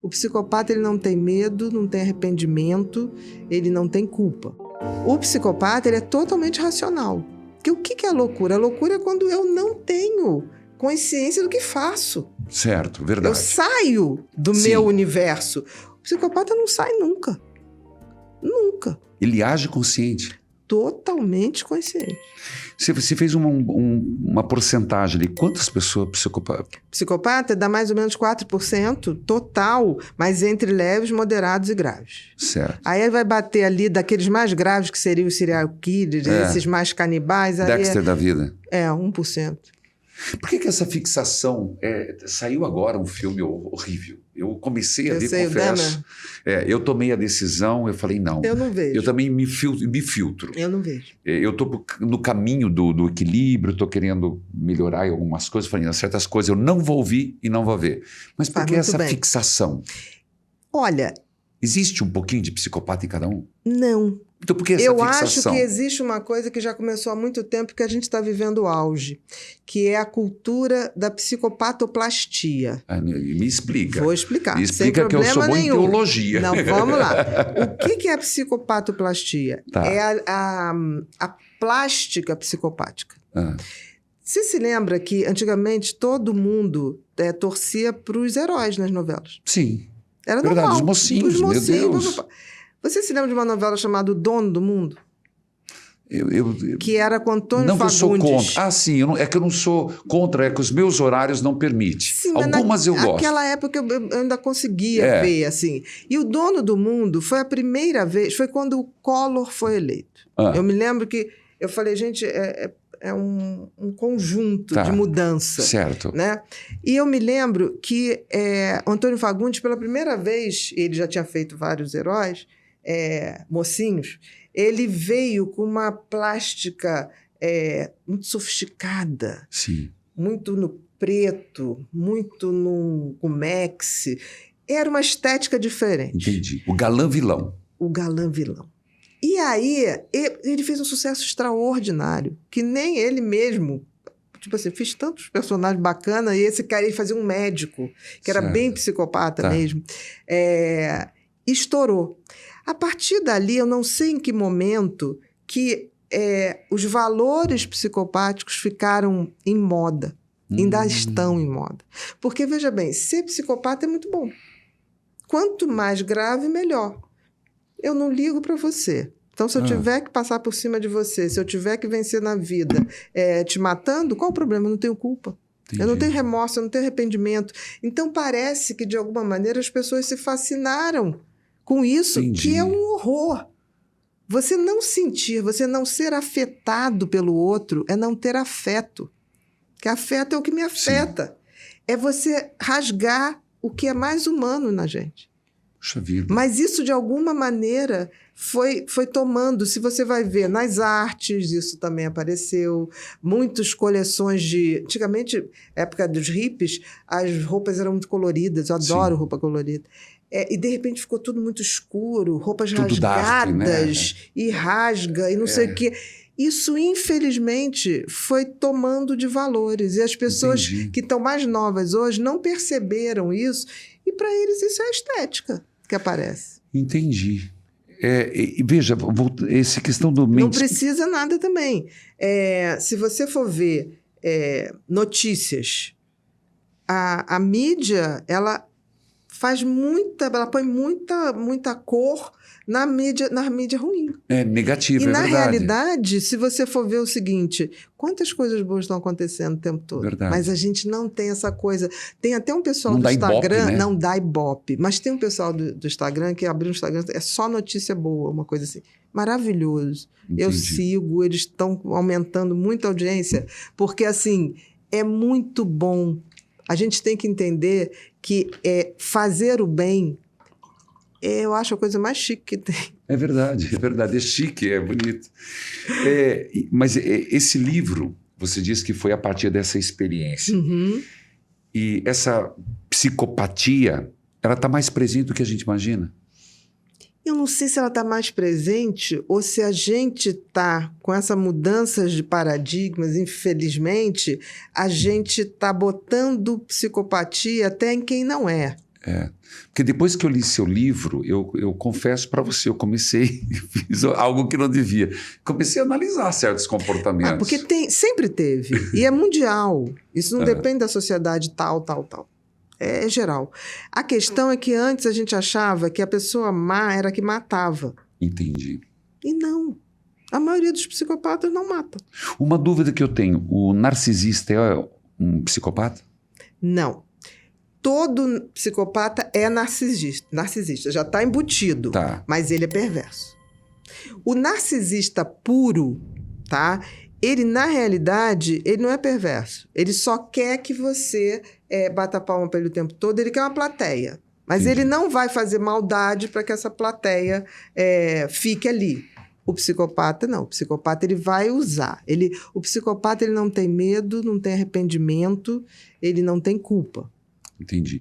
O psicopata ele não tem medo, não tem arrependimento, ele não tem culpa. O psicopata ele é totalmente racional. Porque o que é a loucura? A loucura é quando eu não tenho consciência do que faço. Certo, verdade. Eu saio do meu universo. O psicopata não sai nunca. Nunca. Ele age consciente. Totalmente consciente. Você fez uma porcentagem de quantas pessoas psicopatas? Psicopata dá mais ou menos 4% total, mas entre leves, moderados e graves. Certo. Aí vai bater ali daqueles mais graves, que seriam os serial killers, esses mais canibais. Dexter da vida. 1%. Por que essa fixação... saiu agora um filme horrível. Eu comecei a ver, confesso. Eu tomei a decisão, eu falei, não. Eu não vejo. Eu também me filtro. Eu não vejo. Eu estou no caminho do equilíbrio, estou querendo melhorar em algumas coisas, falando certas coisas eu não vou ouvir e não vou ver. Mas por que essa fixação? Olha... Existe um pouquinho de psicopata em cada um? Não. Então por que essa fixação? fixação? Eu acho que existe uma coisa que já começou há muito tempo que a gente está vivendo o auge, que é a cultura da psicopatoplastia. Me explica. Vou explicar. Me explica que eu sou bom em teologia. Não, vamos lá. O que é a psicopatoplastia? Tá. É a plástica psicopática. Você se lembra que antigamente todo mundo torcia para os heróis nas novelas? Sim. Era verdade, normal. os mocinhos, meu Deus. Você se lembra de uma novela chamada O Dono do Mundo? Que era com Antônio Fagundes. Não que eu sou contra. Sim, é que eu não sou contra, é que os meus horários não permitem. Sim, algumas eu gosto. Naquela época eu ainda conseguia ver, assim. E O Dono do Mundo foi a primeira vez, foi quando o Collor foi eleito. Eu me lembro que eu falei, gente, é um conjunto de mudança. Certo. Né? E eu me lembro que Antônio Fagundes, pela primeira vez, ele já tinha feito vários heróis, mocinhos, ele veio com uma plástica muito sofisticada. Sim. Muito no preto, muito no comex. Era uma estética diferente. Entendi. O galã-vilão. O galã-vilão. E aí, ele fez um sucesso extraordinário, que nem ele mesmo... Tipo assim, fiz tantos personagens bacanas, e esse cara, ele fazia um médico, que era bem psicopata mesmo. Estourou. A partir dali, eu não sei em que momento que os valores psicopáticos ficaram em moda. Ainda estão em moda. Porque, veja bem, ser psicopata é muito bom. Quanto mais grave, melhor. Eu não ligo para você. Então, se eu tiver que passar por cima de você, se eu tiver que vencer na vida te matando, qual o problema? Eu não tenho culpa. Entendi. Eu não tenho remorso, eu não tenho arrependimento. Então, parece que, de alguma maneira, as pessoas se fascinaram com isso, que é um horror. Você não sentir, você não ser afetado pelo outro é não ter afeto. Porque afeto é o que me afeta. Sim. É você rasgar o que é mais humano na gente. Puxa vida. Mas isso, de alguma maneira, foi tomando. Se você vai ver nas artes, isso também apareceu. Muitas coleções de... Antigamente, época dos hippies, as roupas eram muito coloridas. Eu adoro roupa colorida. E, de repente, ficou tudo muito escuro. Roupas tudo rasgadas, dark, né? E rasga, e não sei o quê. Isso, infelizmente, foi tomando de valores. E as pessoas que estão mais novas hoje não perceberam isso. E, para eles, isso é a estética que aparece. Entendi. E veja, essa questão do... Não precisa nada também. Se você for ver notícias, a mídia, ela põe muita cor na mídia ruim. Negativa, é verdade. E, na realidade, se você for ver o seguinte, quantas coisas boas estão acontecendo o tempo todo? Verdade. Mas a gente não tem essa coisa. Tem até um pessoal do Instagram... Ibope, né? Não dá ibope. Mas tem um pessoal do Instagram que abriu o Instagram, é só notícia boa, uma coisa assim. Maravilhoso. Entendi. Eu sigo, eles estão aumentando muita audiência, porque, assim, é muito bom. A gente tem que entender que fazer o bem... eu acho a coisa mais chique que tem. É verdade. É chique, é bonito. Mas esse livro, você disse que foi a partir dessa experiência. Uhum. E essa psicopatia, ela está mais presente do que a gente imagina? Eu não sei se ela está mais presente ou se a gente está com essa mudança de paradigmas, infelizmente, a gente está botando psicopatia até em quem não é. Porque depois que eu li seu livro, eu confesso para você, eu comecei, fiz algo que não devia. Comecei a analisar certos comportamentos. Porque sempre teve. E é mundial. Isso não depende da sociedade tal. É geral. A questão é que antes a gente achava que a pessoa má era a que matava. Entendi. E não. A maioria dos psicopatas não mata. Uma dúvida que eu tenho, o narcisista é um psicopata? Não. Todo psicopata é narcisista, já está embutido, mas ele é perverso. O narcisista puro, tá? Ele, na realidade, ele não é perverso. Ele só quer que você bata a palma para ele o tempo todo, ele quer uma plateia. Mas ele não vai fazer maldade para que essa plateia fique ali. O psicopata, não. O psicopata, ele vai usar. O psicopata, ele não tem medo, não tem arrependimento, ele não tem culpa. Entendi.